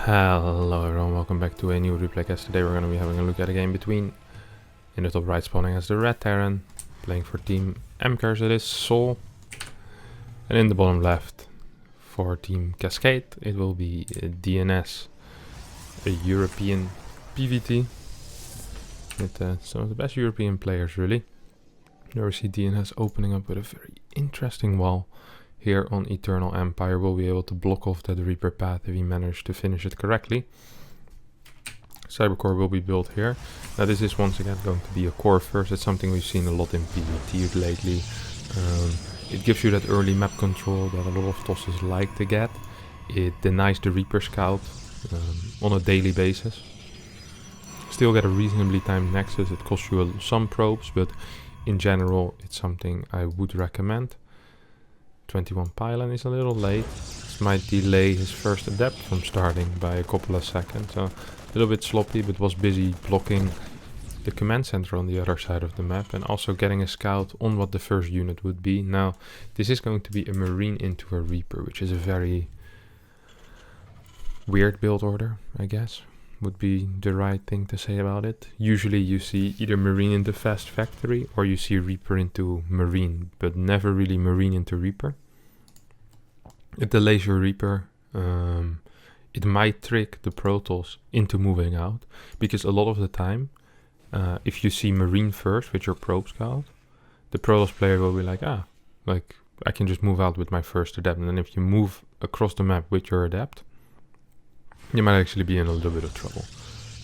Hello everyone, welcome back to a new replay cast. Today we're going to be having a look at a game between, in the top right spawning as the red Terran, playing for team MCARS, it is Sol, and in the bottom left for team Cascade it will be DNS, a European PvT with some of the best European players really. There we see DNS opening up with a very interesting wall. Here on Eternal Empire we'll be able to block off that Reaper path if we manage to finish it correctly. Cybercore will be built here. Now this is once again going to be a core first. It's something we've seen a lot in PvT lately. It gives you that early map control that a lot of tosses like to get. It denies the Reaper scout on a daily basis. Still get a reasonably timed nexus. It costs you some probes, but in general it's something I would recommend. 21 pylon is a little late. This might delay his first adept from starting by a couple of seconds. So a little bit sloppy, but was busy blocking the command center on the other side of the map and also getting a scout on what the first unit would be. Now this is going to be a Marine into a Reaper, which is a very weird build order, I guess, would be the right thing to say about it. Usually you see either Marine into Fast Factory or you see Reaper into Marine, but never really Marine into Reaper. It delays your Reaper. It might trick the Protoss into moving out, because a lot of the time, if you see Marine first with your probe scout, the Protoss player will be like, I can just move out with my first adept. And then if you move across the map with your adept, you might actually be in a little bit of trouble.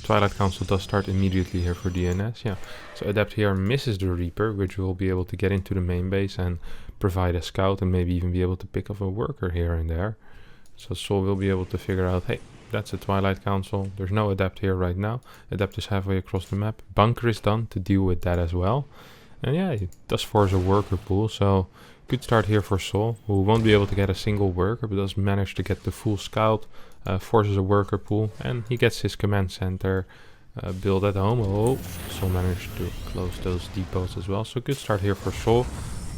Twilight Council does start immediately here for DNS, yeah. So adept here misses the Reaper, which will be able to get into the main base and provide a scout and maybe even be able to pick off a worker here and there. So Sol will be able to figure out, hey, that's a Twilight Council. There's no adept here right now. Adept is halfway across the map. Bunker is done to deal with that as well. And yeah, it does force a worker pool, so good start here for Sol, who won't be able to get a single worker, but does manage to get the full scout, forces a worker pool, and he gets his command center built at home. Oh, Sol managed to close those depots as well, so good start here for Sol,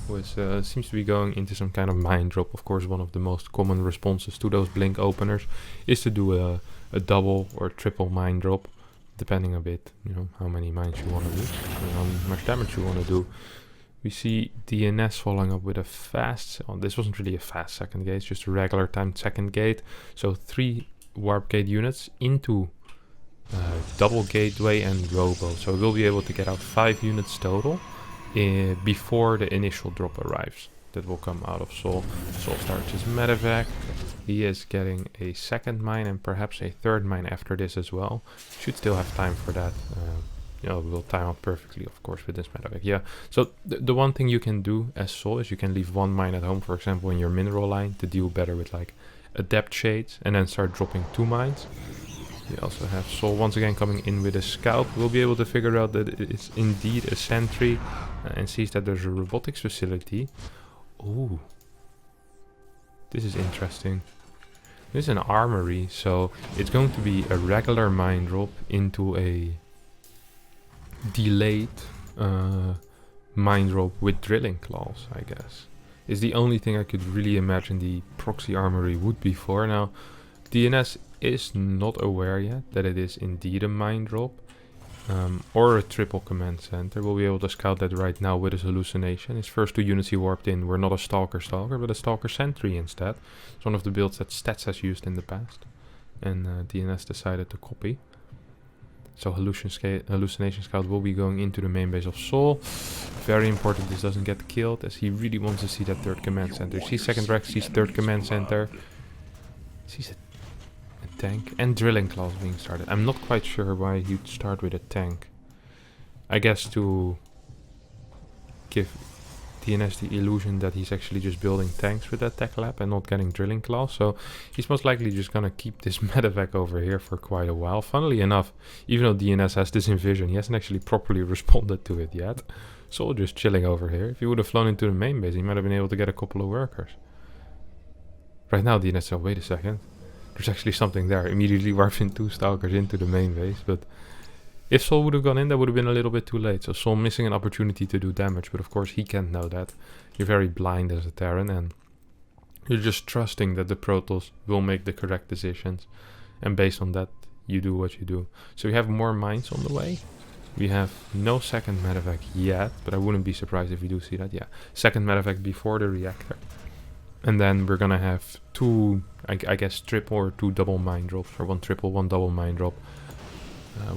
who seems to be going into some kind of mine drop. Of course, one of the most common responses to those blink openers is to do a double or triple mine drop, depending a bit, you know, how many mines you want to do and how much damage you want to do. We see DNS following up with a fast, this wasn't really a fast second gate, it's just a regular timed second gate. So 3 warp gate units into double gateway and robo. So we'll be able to get out 5 units total before the initial drop arrives. That will come out of Sol. Sol starts his medevac. He is getting a second mine and perhaps a third mine after this as well. Should still have time for that. You know, we'll time out perfectly, of course, with this medevac. Yeah, so the one thing you can do as Sol is you can leave 1 mine at home, for example, in your mineral line to deal better with like adept shades, and then start dropping 2 mines. We also have Sol once again coming in with a scout. We'll be able to figure out that it's indeed a sentry and sees that there's a robotics facility. Ooh, this is interesting. This is an armory, so it's going to be a regular mine drop into a delayed mine drop with drilling claws, I guess. Is the only thing I could really imagine the proxy armory would be for. Now, DNS is not aware yet that it is indeed a mine drop or a triple command center. We'll be able to scout that right now with his hallucination. His first 2 units he warped in were not a Stalker, but a Stalker Sentry instead. It's one of the builds that Stats has used in the past, and DNS decided to copy. So Hallucination Scout will be going into the main base of Sol. Very important this doesn't get killed, as he really wants to see that 3rd command center. Sees second rack, sees 3rd command center. Sees a tank and drilling claws being started. I'm not quite sure why you'd start with a tank. I guess to give DNS the illusion that he's actually just building tanks with that tech lab and not getting drilling claws. So he's most likely just gonna keep this medevac over here for quite a while. Funnily enough, even though DNS has this in vision, he hasn't actually properly responded to it yet. Sol just chilling over here. If he would have flown into the main base, he might have been able to get a couple of workers. Right now DNS said, wait a second, there's actually something there. Immediately warps in 2 stalkers into the main base, but if Sol would have gone in, that would have been a little bit too late. So Sol missing an opportunity to do damage, but of course he can't know that. You're very blind as a Terran, and you're just trusting that the Protoss will make the correct decisions. And based on that, you do what you do. So we have more mines on the way. We have no second medevac yet, but I wouldn't be surprised if we do see that. Yeah, second medevac before the reactor. And then we're gonna have two, I guess, triple or two double mine drops, or one triple, one double mine drop,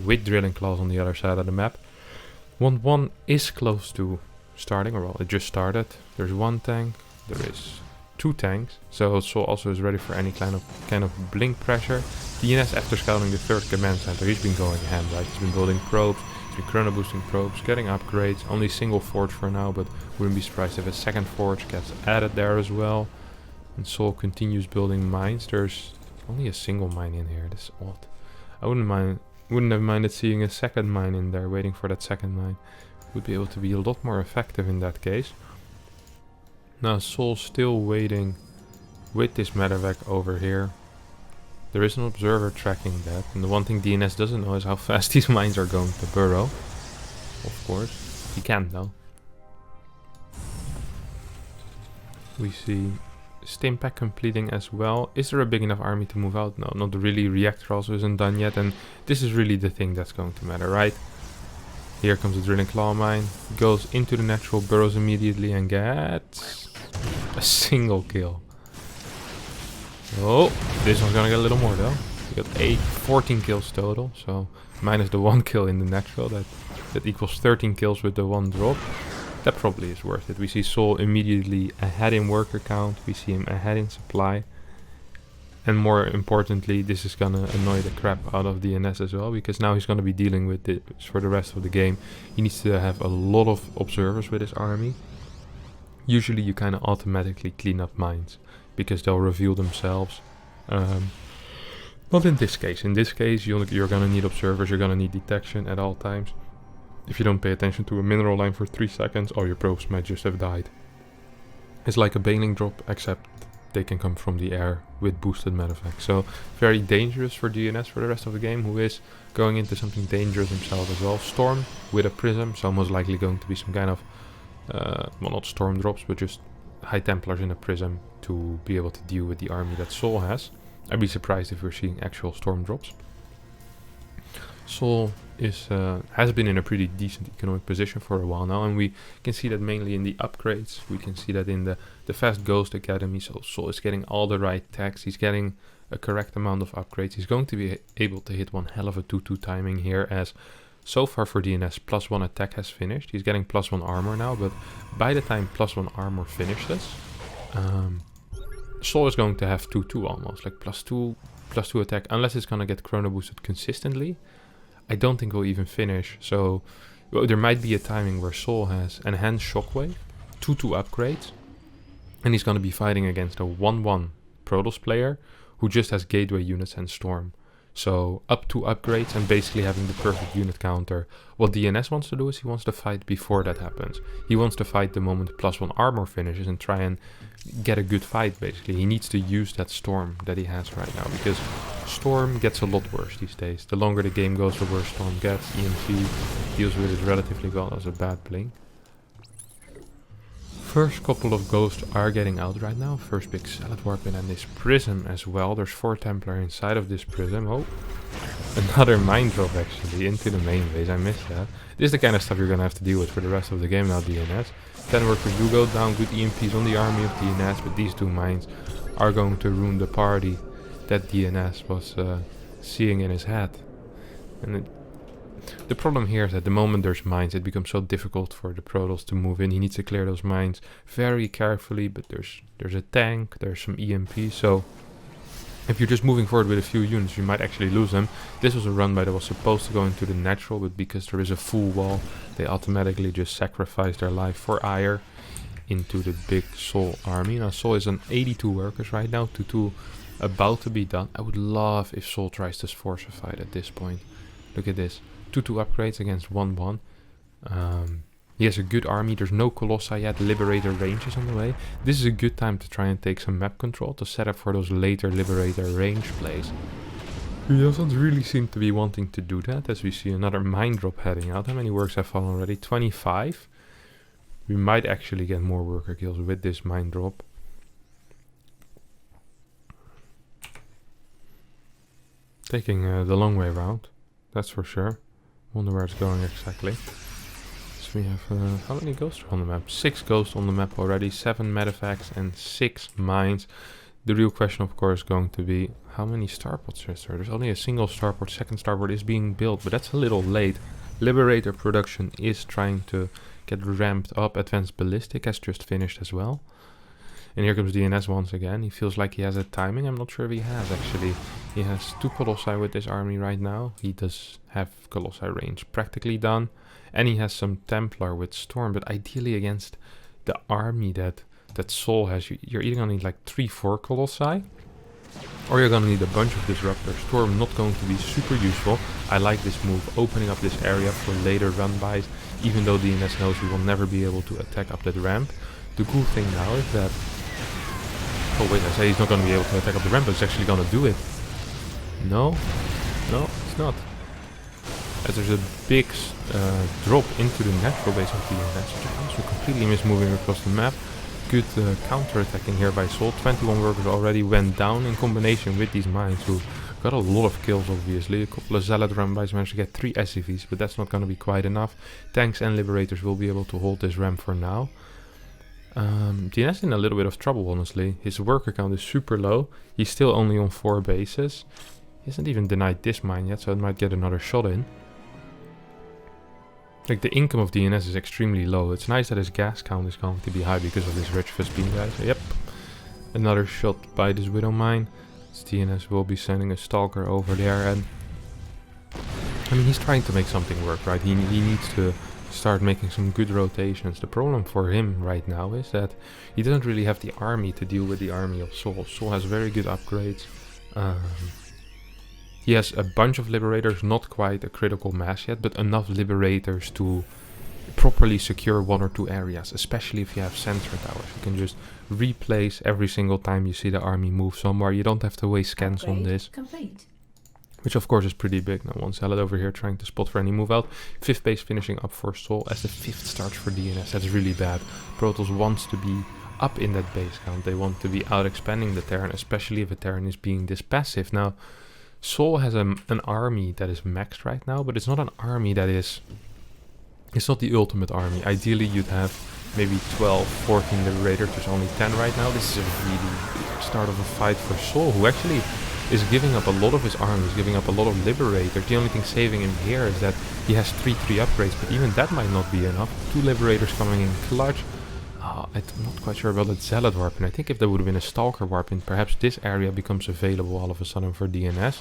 with drilling claws on the other side of the map. 1-1 is close to starting, or well, it just started. There's one tank, there is two tanks, so Sol also is ready for any kind of blink pressure. DNS, after scouting the third command center, he's been going ham, right? He's been building probes, he's been chrono boosting probes, getting upgrades. Only single forge for now, but wouldn't be surprised if a second forge gets added there as well. And Sol continues building mines. There's only a single mine in here. This is odd. I wouldn't have minded seeing a second mine in there, waiting for that second mine. Would be able to be a lot more effective in that case. Now Sol's still waiting with this medevac over here. There is an observer tracking that, and the one thing DNS doesn't know is how fast these mines are going to burrow. Of course, he can't though. We see Stimpack completing as well. Is there a big enough army to move out? No, not really. Reactor also isn't done yet, and this is really the thing that's going to matter, right? Here comes the drilling claw mine, goes into the natural, burrows immediately, and gets a single kill. Oh, this one's gonna get a little more though. We got 14 kills total, so minus the one kill in the natural, that equals 13 kills with the one drop. That probably is worth it. We see Sol immediately ahead in worker count, we see him ahead in supply. And more importantly, this is gonna annoy the crap out of DNS as well, because now he's gonna be dealing with this for the rest of the game. He needs to have a lot of observers with his army. Usually you kind of automatically clean up mines, because they'll reveal themselves. Not in this case. In this case, you're gonna need observers, you're gonna need detection at all times. If you don't pay attention to a mineral line for 3 seconds, all your probes might just have died. It's like a bailing drop, except they can come from the air with boosted medevac. So very dangerous for DNS for the rest of the game, who is going into something dangerous himself as well. Storm with a prism, so most likely going to be some kind of, well, not storm drops, but just high templars in a prism to be able to deal with the army that Sol has. I'd be surprised if we're seeing actual storm drops. Sol has been in a pretty decent economic position for a while now, and we can see that mainly in the upgrades. We can see that in the Fast Ghost Academy. So Sol is getting all the right techs, he's getting a correct amount of upgrades. He's going to be able to hit one hell of a 2-2 timing here, as so far for DNS +1 attack has finished. He's getting +1 armor now, but by the time +1 armor finishes, Sol is going to have 2-2 almost, like +2 attack, unless it's gonna get chrono boosted consistently. I don't think we'll even finish, so well, there might be a timing where Sol has Enhanced Shockwave, 2-2 upgrades, and he's gonna be fighting against a 1-1 Protoss player who just has Gateway units and Storm. So up 2 upgrades and basically having the perfect unit counter. What DNS wants to do is he wants to fight before that happens. He wants to fight the moment +1 armor finishes and try and get a good fight basically. He needs to use that Storm that he has right now, because Storm gets a lot worse these days. The longer the game goes, the worse Storm gets. EMP deals with it relatively well. That was a bad blink. First couple of ghosts are getting out right now. First big salad warp in, and this prism as well. There's 4 Templar inside of this prism. Oh, another mine drop actually into the main base. I missed that. This is the kind of stuff you're gonna have to deal with for the rest of the game now, DNS. 10 workers do go down, good EMPs on the army of DNS, but these 2 mines are going to ruin the party that DNS was seeing in his head. And the problem here is that the moment there's mines, it becomes so difficult for the Protoss to move in. He needs to clear those mines very carefully, but there's a tank, there's some EMP, so if you're just moving forward with a few units, you might actually lose them. This was a run by that was supposed to go into the natural, but because there is a full wall, they automatically just sacrifice their life for ire into the big Sol army. Now Sol is on 82 workers right now, 2-2 about to be done. I would love if Sol tries to force a fight at this point. Look at this. 2-2 upgrades against 1-1. He has a good army. There's no Colossi yet. Liberator range is on the way. This is a good time to try and take some map control to set up for those later Liberator range plays. He doesn't really seem to be wanting to do that, as we see another mine drop heading out. How many works have fallen already? 25. We might actually get more worker kills with this mine drop. taking the long way around, that's for sure. Wonder where it's going exactly. So we have, how many ghosts are on the map? 6 ghosts on the map already, 7 medevacts and 6 mines. The real question, of course, is going to be, how many starports is there? There's only a single starport, second starport is being built, but that's a little late. Liberator production is trying to get ramped up. Advanced Ballistic has just finished as well. And here comes DNS once again. He feels like he has a timing. I'm not sure if he has, actually. He has 2 Colossi with this army right now. He does have Colossi range practically done. And he has some Templar with Storm, but ideally against the army that Sol has, you're either going to need like 3-4 Colossi, or you're going to need a bunch of Disruptors. Storm not going to be super useful. I like this move, opening up this area for later run-bys, even though DNS knows he will never be able to attack up that ramp. The cool thing now is that... Oh wait, I say he's not going to be able to attack up the ramp, but he's actually going to do it. No, it's not. As there's a big drop into the natural base of DNS, which I also completely miss moving across the map. Good counter-attacking here by Sol. 21 workers already went down in combination with these mines, who got a lot of kills obviously. A couple of Zealot run-bys managed to get 3 SCVs, but that's not going to be quite enough. Tanks and Liberators will be able to hold this ramp for now. DNS is in a little bit of trouble, honestly. His worker count is super low. He's still only on 4 bases. He hasn't even denied this mine yet, so it might get another shot in. Like, the income of DNS is extremely low. It's nice that his gas count is going to be high because of this rich Vespine guy. So, yep. Another shot by this Widow mine. DNS will be sending a Stalker over there, and... I mean, he's trying to make something work, right? He needs to start making some good rotations. The problem for him right now is that he doesn't really have the army to deal with the army of Sol. Sol has very good upgrades. He has a bunch of Liberators, not quite a critical mass yet, but enough Liberators to properly secure 1 or 2 areas, especially if you have sensor towers. You can just replace every single time you see the army move somewhere. You don't have to waste scans on this. Complete. Which of course is pretty big. Now 1 Zealot over here trying to spot for any move out. 5th base finishing up for Sol as the 5th starts for DNS. That's really bad. Protoss wants to be up in that base count. They want to be out expanding the Terran, especially if a Terran is being this passive. Now, Sol has an army that is maxed right now, but it's not an army that is... It's not the ultimate army. Ideally you'd have maybe 12, 14 Liberators. There's only 10 right now. This is a really start of a fight for Sol, who actually is giving up a lot of his army. He's giving up a lot of Liberators. The only thing saving him here is that he has 3-3 upgrades, but even that might not be enough. 2 Liberators coming in clutch. I'm not quite sure about that Zealot warp, and I think if there would have been a Stalker warp in, perhaps this area becomes available all of a sudden for DNS.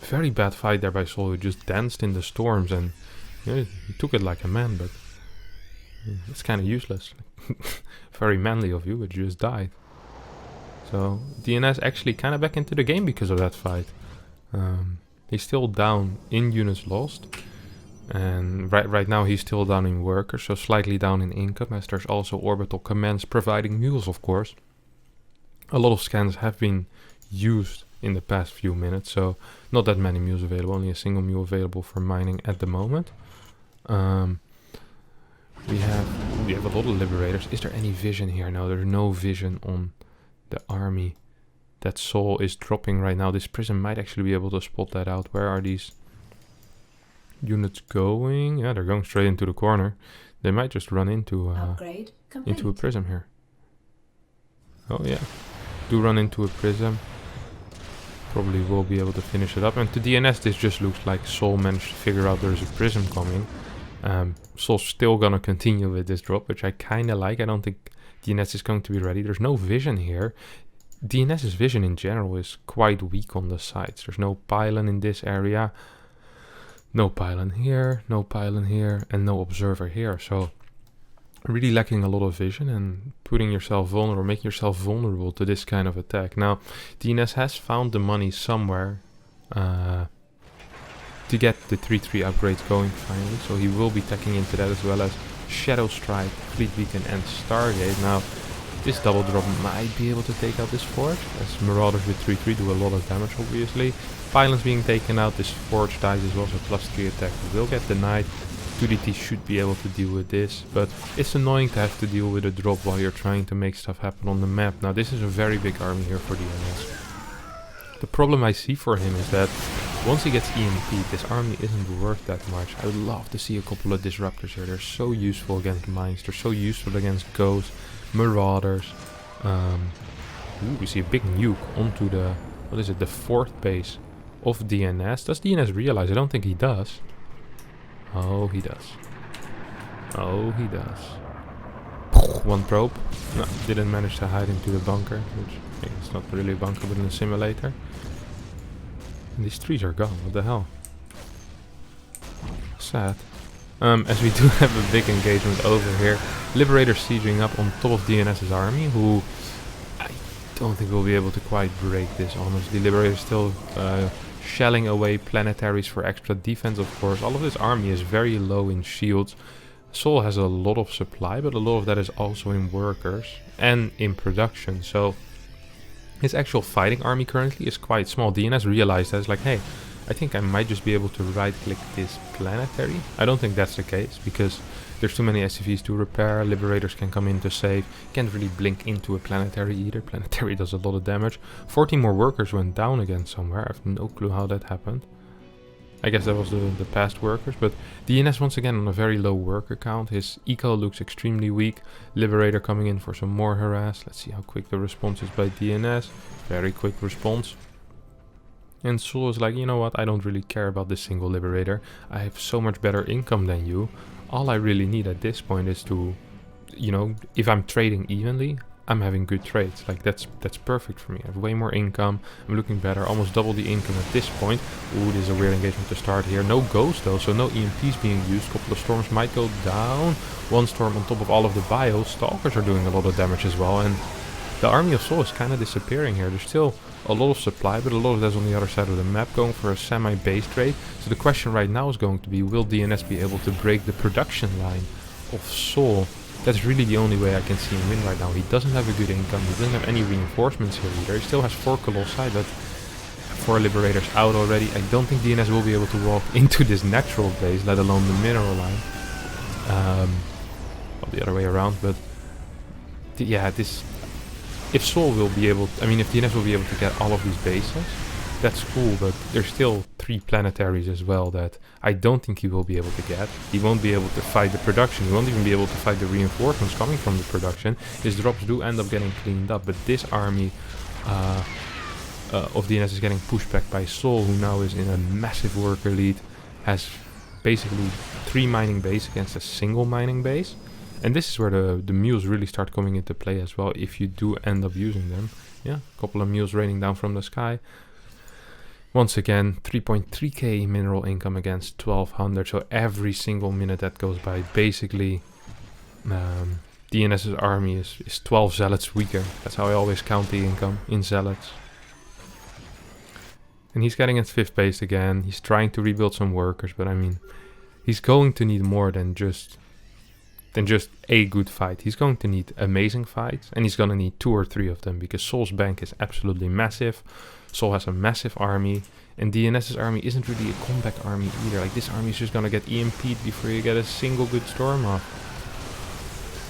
Very bad fight there by Sol, who just danced in the storms, and you know, he took it like a man, but it's kind of useless. Very manly of you, but you just died. So DNS actually kind of back into the game because of that fight. He's still down in units lost. And right now he's still down in workers, so slightly down in income, as there's also orbital commands providing mules, of course. A lot of scans have been used in the past few minutes, so not that many mules available, only a single mule available for mining at the moment. We have a lot of Liberators. Is there any vision here? No, there's no vision on the army that Sol is dropping right now. This Prism might actually be able to spot that out. Where are these units going? Yeah, they're going straight into the corner. They might just run into a Prism here. Oh yeah, do run into a Prism. Probably will be able to finish it up. And to DNS this just looks like Sol managed to figure out there's a Prism coming. Sol's still gonna continue with this drop, which I kinda like. I don't think DNS is going to be ready. There's no vision here. DNS's vision in general is quite weak on the sides. There's no pylon in this area. No pylon here, no pylon here, and no observer here. So really lacking a lot of vision and putting yourself vulnerable, making yourself vulnerable to this kind of attack. Now, DNS has found the money somewhere to get the 3-3 upgrades going finally. So he will be tacking into that, as well as Shadow Strike, Fleet Beacon, and Stargate. Now, this double drop might be able to take out this Forge, as Marauders with 3-3 do a lot of damage, obviously. Pylons being taken out, this Forge dies as well, so +3 attack will get denied. 2DT should be able to deal with this, but it's annoying to have to deal with a drop while you're trying to make stuff happen on the map. Now, this is a very big army here for DNS. The problem I see for him is that once he gets EMP'd, this army isn't worth that much. I would love to see a couple of disruptors here. They're so useful against mines. They're so useful against ghosts, marauders. Ooh, we see a big nuke onto the, what is it, the 4th base of DNS. Does DNS realize? I don't think he does. Oh, he does. Oh, he does. One probe. No, didn't manage to hide into the bunker, which it's not really a bunker, but in a simulator. And these trees are gone. What the hell? Sad. As we do have a big engagement over here. Liberator sieging up on top of DNS's army, who I don't think will be able to quite break this, honestly. Liberator still shelling away planetaries for extra defense, of course. All of this army is very low in shields. Sol has a lot of supply, but a lot of that is also in workers and in production. So his actual fighting army currently is quite small. DNS realized that it's like, hey, I think I might just be able to right-click this planetary. I don't think that's the case, because there's too many SCVs to repair. Liberators can come in to save. Can't really blink into a planetary either. Planetary does a lot of damage. 14 more workers went down again somewhere. I have no clue how that happened. I guess that was the past workers, but DNS once again on a very low worker count. His eco looks extremely weak. Liberator coming in for some more harass. Let's see how quick the response is by DNS. Very quick response. And Sol is like, you know what, I don't really care about this single Liberator. I have so much better income than you. All I really need at this point is to, you know, if I'm trading evenly, I'm having good trades. Like that's perfect for me. I have way more income. I'm looking better. Almost double the income at this point. Ooh, this is a weird engagement to start here. No ghost though, so no EMPs being used. Couple of storms might go down. One storm on top of all of the bios. Stalkers are doing a lot of damage as well. And the army of Sol is kind of disappearing here. There's still a lot of supply, but a lot of that's on the other side of the map, going for a semi-base trade. So the question right now is going to be, will DNS be able to break the production line of Sol? That's really the only way I can see him win right now. He doesn't have a good income. He doesn't have any reinforcements here either. He still has 4 Colossi, but 4 Liberators out already. I don't think DNS will be able to walk into this natural base, let alone the mineral line. Well, the other way around, but yeah, this... If Sol will be able... I mean, if DNS will be able to get all of these bases, that's cool, but there's still 3 planetaries as well that I don't think he will be able to get. He won't be able to fight the production. He won't even be able to fight the reinforcements coming from the production. His drops do end up getting cleaned up, but this army of DNS is getting pushed back by Sol, who now is in a massive worker lead, has basically 3 mining base against a single mining base. And this is where the mules really start coming into play as well, if you do end up using them. Yeah, a couple of mules raining down from the sky. Once again, 3.3k mineral income against 1200, so every single minute that goes by, basically DNS's army is 12 zealots weaker. That's how I always count the income, in zealots. And he's getting its 5th base again. He's trying to rebuild some workers, but I mean, he's going to need more than just a good fight. He's going to need amazing fights, and he's going to need 2 or 3 of them, because Sol's bank is absolutely massive. Sol has a massive army, and DNS's army isn't really a comeback army either. Like, this army is just gonna get EMP'd before you get a single good storm off.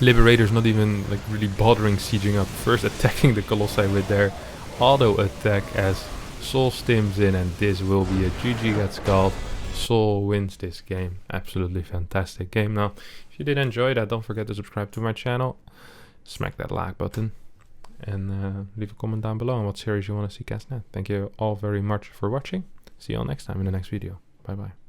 Liberator's not even like really bothering sieging up. First attacking the Colossi with their auto attack as Sol stims in, and this will be a GG gets called. Sol wins this game. Absolutely fantastic game. Now, if you did enjoy that, don't forget to subscribe to my channel. Smack that like button. And leave a comment down below on what series you want to see cast next. Thank you all very much for watching. See you all next time in the next video. Bye bye.